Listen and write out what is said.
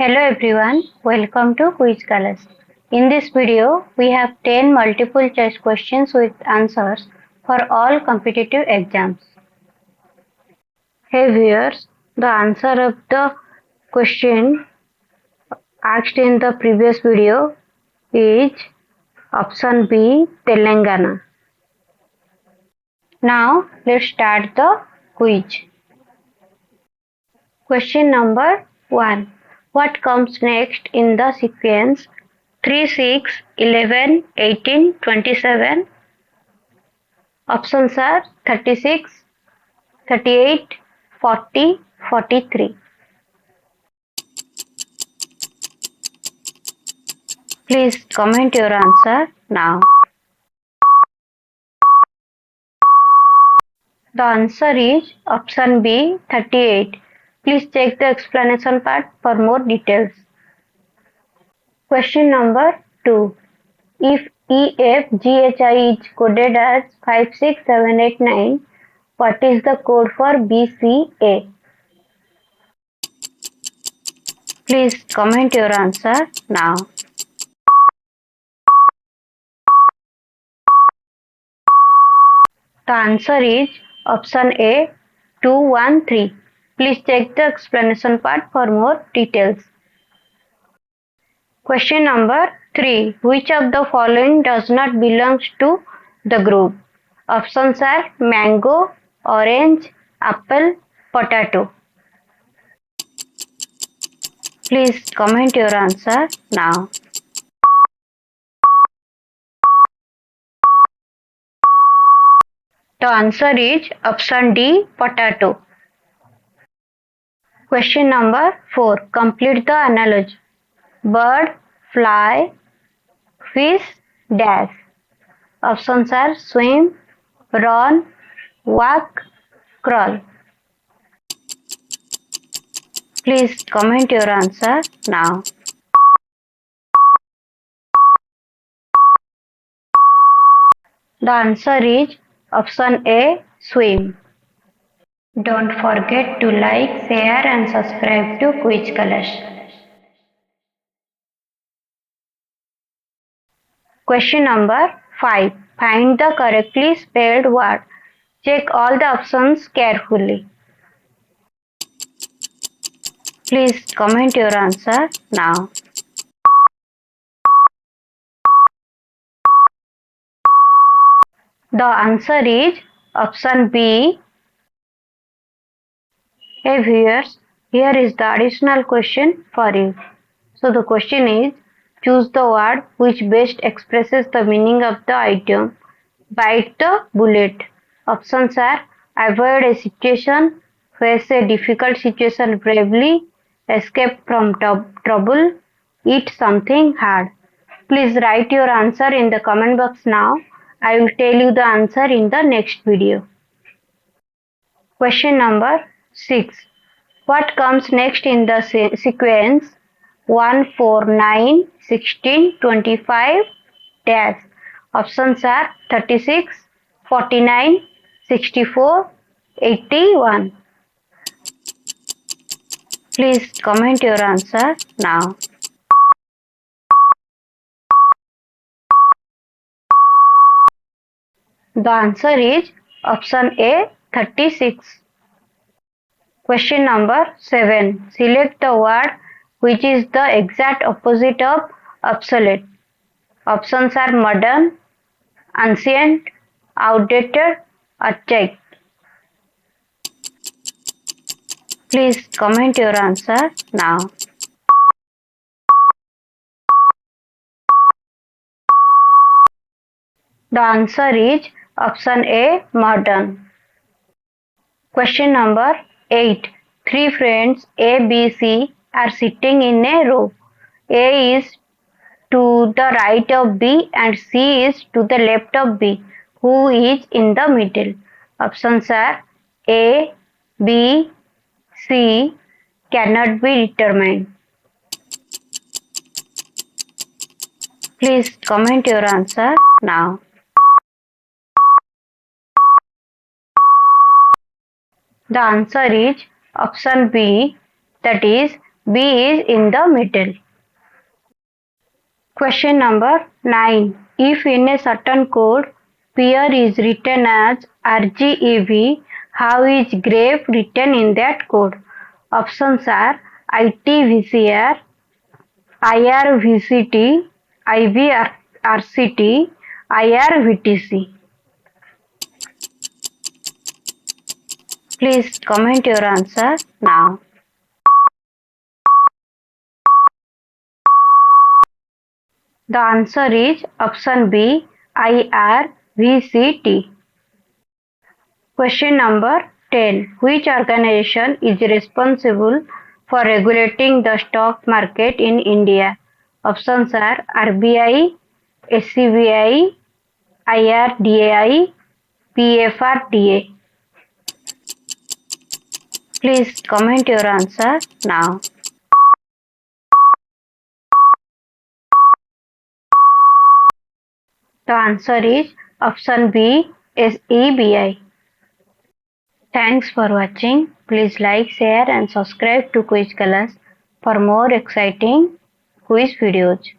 Hello everyone, welcome to Quiz Colors. In this video, we have 10 multiple choice questions with answers for all competitive exams. Hey viewers, the answer of the question asked in the previous video is option B, Telangana. Now let's start the quiz. Question number 1. What comes next in the sequence 3, 6, 11, 18, 27? Options are 36, 38, 40, 43. Please comment your answer now. The answer is option B, 38. Please check the explanation part for more details. Question number 2. If EFGHI is coded as 56789, what is the code for BCA? Please comment your answer now. The answer is option A, 213. Please check the explanation part for more details. Question number 3. Which of the following does not belong to the group? Options are mango, orange, apple, potato. Please comment your answer now. The answer is option D, potato. Question number 4. Complete the analogy. Bird, fly, fish, dash. Options are swim, run, walk, crawl. Please comment your answer now. The answer is option A, swim. Don't forget to like, share and subscribe to Quiz Colors. Question number 5. Find the correctly spelled word. Check all the options carefully. Please comment your answer now. The answer is option B. Hey viewers, here is the additional question for you. So the question is, choose the word which best expresses the meaning of the item. Bite the bullet. Options are avoid a situation, face a difficult situation bravely, escape from trouble, eat something hard. Please write your answer in the comment box now. I will tell you the answer in the next video. Question number 6. What comes next in the sequence 1, 4, 9, 16, 25, dash? Options are 36, 49, 64, 81. Please comment your answer now. The answer is option A, 36. Question number 7. Select the word which is the exact opposite of obsolete. Options are modern, ancient, outdated, archaic. Please comment your answer now. The answer is option A, modern. Question number 8. Three friends A, B, C are sitting in a row. A is to the right of B and C is to the left of B. Who is in the middle? Options are A, B, C, cannot be determined. Please comment your answer now. The answer is option B, that is B is in the middle. Question number 9. If in a certain code peer is written as RGEV, how is grave written in that code? Options are ITVCR, IRVCT, IVRCT, IRVTC. Please comment your answer now. The answer is option B, IRVCT. Question number 10. Which organization is responsible for regulating the stock market in India? Options are RBI, SCBI, IRDAI, PFRDA. Please comment your answer now. The answer is option B, SEBI. Thanks for watching. Please like, share and subscribe to Quiz Class for more exciting quiz videos.